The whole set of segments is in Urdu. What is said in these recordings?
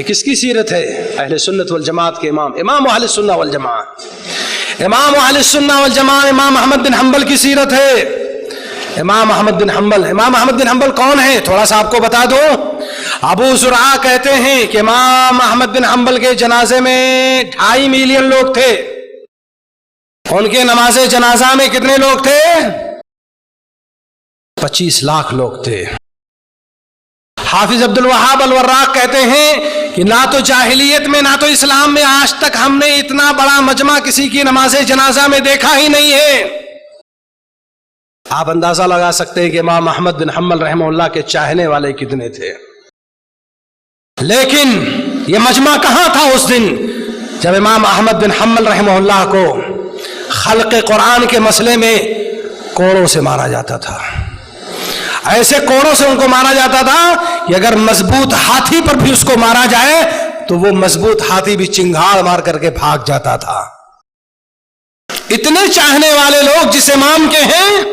یہ کس کی سیرت ہے؟ اہل سنت والجماعت کے امام اہل سنہ والجماعت، امام اہل سنہ والجماعت امام احمد بن حنبل کی سیرت ہے۔ امام احمد بن حنبل کون ہے؟ تھوڑا سا آپ کو بتا دو۔ ابو زرعہ کہتے ہیں کہ امام احمد بن حنبل کے جنازے میں 2.5 ملین لوگ تھے۔ ان کے نماز جنازہ میں کتنے لوگ تھے؟ 25 لاکھ لوگ تھے۔ حافظ عبد الوہاب الوراق کہتے ہیں کہ نہ تو جاہلیت میں نہ تو اسلام میں آج تک ہم نے اتنا بڑا مجمع کسی کی نماز جنازہ میں دیکھا ہی نہیں ہے۔ آپ اندازہ لگا سکتے ہیں کہ امام احمد بن حنبل رحمہ اللہ کے چاہنے والے کتنے تھے۔ لیکن یہ مجمع کہاں تھا اس دن جب امام احمد بن حنبل رحمہ اللہ کو خلق قرآن کے مسئلے میں کوڑوں سے مارا جاتا تھا۔ ایسے کوڑوں سے ان کو مارا جاتا تھا کہ اگر مضبوط ہاتھی پر بھی اس کو مارا جائے تو وہ مضبوط ہاتھی بھی چنگھاڑ مار کر کے بھاگ جاتا تھا۔ اتنے چاہنے والے لوگ جس امام کے ہیں،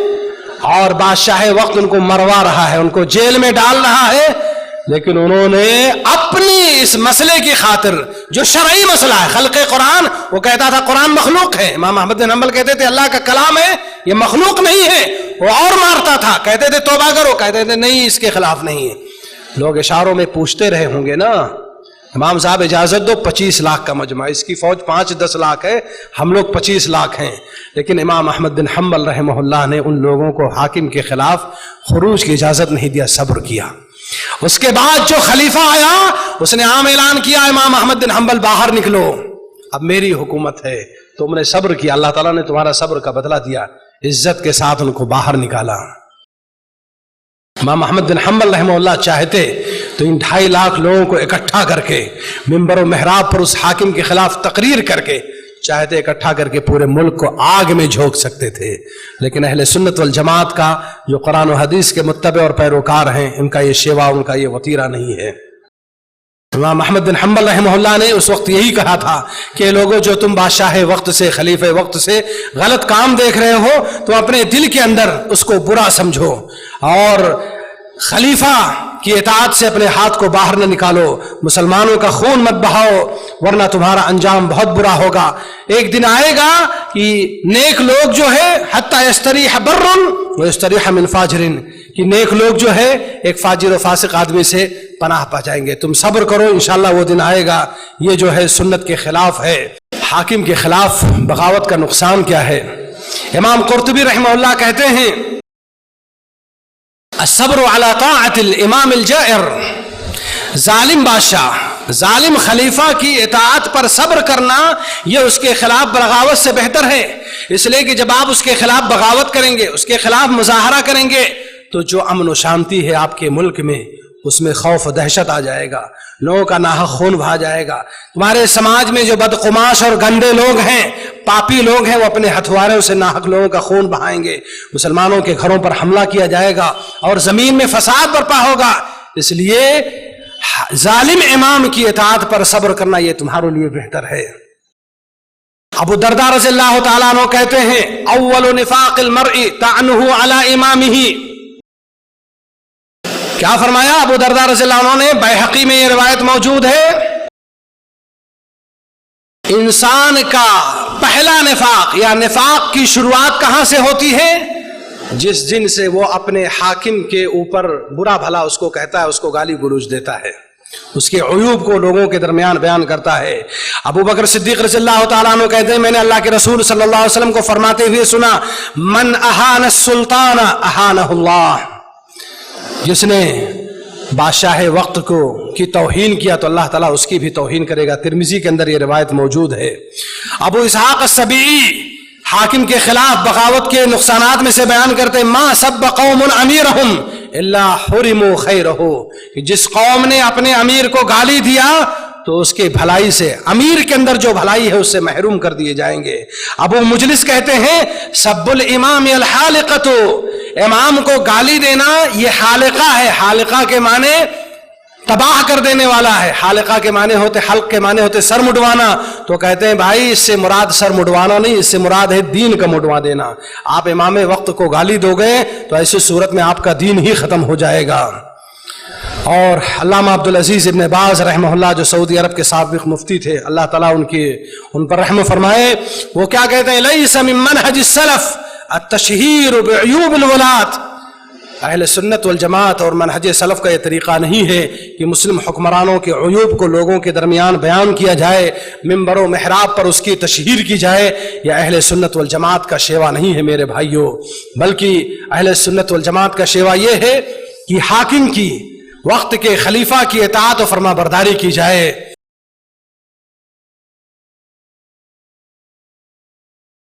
اور بادشاہ وقت ان کو مروا رہا ہے، ان کو جیل میں ڈال رہا ہے، لیکن انہوں نے اپنی اس مسئلے کی خاطر جو شرعی مسئلہ ہے خلق قرآن، وہ کہتا تھا قرآن مخلوق ہے، امام احمد بن حنبل کہتے تھے اللہ کا کلام ہے، یہ مخلوق نہیں ہے، وہ اور مارتا تھا، کہتے تھے توبہ کرو، کہتے تھے نہیں اس کے خلاف نہیں ہے۔ لوگ اشاروں میں پوچھتے رہے ہوں گے نا، امام صاحب اجازت دو، 25 لاکھ کا مجمع، اس کی فوج 5-10 لاکھ ہے، ہم لوگ 25 لاکھ ہیں۔ لیکن امام احمد بن حنبل رحمہ اللہ نے ان لوگوں کو حاکم کے خلاف خروج کی اجازت نہیں دیا، صبر کیا۔ اس کے بعد جو خلیفہ آیا اس نے عام اعلان کیا امام احمد بن حنبل باہر نکلو، اب میری حکومت ہے، تم نے صبر کیا، اللہ تعالیٰ نے تمہارا صبر کا بدلہ دیا، عزت کے ساتھ ان کو باہر نکالا۔ امام احمد بن حنبل رحمہ اللہ چاہتے تو ان 2.5 لاکھ لوگوں کو اکٹھا کر کے منبر و محراب پر اس حاکم کے خلاف تقریر کر کے چاہتے اکٹھا کر کے پورے ملک کو آگ میں جھونک سکتے تھے، لیکن اہل سنت والجماعت کا جو قرآن و حدیث کے متبع اور پیروکار ہیں، ان کا یہ شیوا، ان کا یہ وطیرہ نہیں ہے۔ امام احمد بن حنبل رحمہ اللہ نے اس وقت یہی کہا تھا کہ لوگوں جو تم بادشاہ وقت سے، خلیفہ وقت سے غلط کام دیکھ رہے ہو تو اپنے دل کے اندر اس کو برا سمجھو، اور خلیفہ کی اطاعت سے اپنے ہاتھ کو باہر نہ نکالو، مسلمانوں کا خون مت بہاؤ ورنہ تمہارا انجام بہت برا ہوگا۔ ایک دن آئے گا کہ نیک لوگ جو ہے حتی یستریح بر و یستریح من فاجر، کہ نیک لوگ جو ہے ایک فاجر و فاسق آدمی سے پناہ پا جائیں گے۔ تم صبر کرو، انشاءاللہ وہ دن آئے گا۔ یہ جو ہے سنت کے خلاف ہے۔ حاکم کے خلاف بغاوت کا نقصان کیا ہے؟ امام قرطبی رحمہ اللہ کہتے ہیں الصبر علی طاعت الامام الجائر، ظالم بادشاہ، ظالم خلیفہ کی اطاعت پر صبر کرنا یہ اس کے خلاف بغاوت سے بہتر ہے، اس لیے کہ جب آپ اس کے خلاف بغاوت کریں گے، اس کے خلاف مظاہرہ کریں گے تو جو امن و شانتی ہے آپ کے ملک میں اس میں خوف و دہشت آ جائے گا، لوگوں کا ناحق خون بہا جائے گا۔ تمہارے سماج میں جو بدقماش اور گندے لوگ ہیں، پاپی لوگ ہیں، وہ اپنے ہتھواروں سے ناحق لوگوں کا خون بہائیں گے، مسلمانوں کے گھروں پر حملہ کیا جائے گا اور زمین میں فساد برپا ہوگا۔ اس لیے ظالم امام کی اطاعت پر صبر کرنا یہ تمہارے لیے بہتر ہے۔ ابو درداء رضی اللہ تعالیٰ عنہ کہتے ہیں اول نفاق المرء طعنه علی امامہ، کیا فرمایا ابو درداء رضی اللہ عنہ نے؟ بیہقی میں یہ روایت موجود ہے، انسان کا پہلا نفاق یا نفاق کی شروعات کہاں سے ہوتی ہے؟ جس دن سے وہ اپنے حاکم کے اوپر برا بھلا اس کو کہتا ہے، اس کو گالی گلوچ دیتا ہے، اس کے عیوب کو لوگوں کے درمیان بیان کرتا ہے۔ ابو بکر صدیق رضی اللہ تعالیٰ عنہ کہتے ہیں میں نے اللہ کے رسول صلی اللہ علیہ وسلم کو فرماتے ہوئے سنا من اہان السلطان اہانہ اللہ، جس نے بادشاہ وقت کو کی توہین کیا تو اللہ تعالیٰ اس کی بھی توہین کرے گا۔ ترمذی کے اندر یہ روایت موجود ہے۔ ابو اسحاق السبیعی حاکم کے خلاف بغاوت کے نقصانات میں سے بیان کرتے ما سب قوم امیرہم الا حرموا خیرہ، کہ جس قوم نے اپنے امیر کو گالی دیا تو اس کے بھلائی سے، امیر کے اندر جو بھلائی ہے اس سے محروم کر دیے جائیں گے۔ ابو مجلس کہتے ہیں سب الامام الحالقۃ، امام کو گالی دینا یہ حالقہ ہے، حالقہ کے معنی تباہ کر دینے والا ہے، حالقہ کے معنی ہوتے، حلق کے معنی ہوتے سر مڈوانا، تو کہتے ہیں بھائی اس سے مراد سر مڈوانا نہیں، اس سے مراد ہے دین کا مڈوا دینا۔ آپ امام وقت کو گالی دو گے تو ایسی صورت میں آپ کا دین ہی ختم ہو جائے گا۔ اور علامہ عبدالعزیز ابن باز رحمہ اللہ جو سعودی عرب کے سابق مفتی تھے، اللہ تعالیٰ ان پر رحم فرمائے، وہ کیا کہتے ہیں؟ لیس من منہج السلف التشہیر بعیوب الولاة. اہل سنت والجماعت اور منہج سلف کا یہ طریقہ نہیں ہے کہ مسلم حکمرانوں کے عیوب کو لوگوں کے درمیان بیان کیا جائے، ممبر و محراب پر اس کی تشہیر کی جائے. یہ اہل سنت والجماعت کا شیوا نہیں ہے میرے بھائیوں، بلکہ اہل سنت والجماعت کا شیوا یہ ہے کہ حاکم کی، وقت کے خلیفہ کی اطاعت و فرما برداری کی جائے.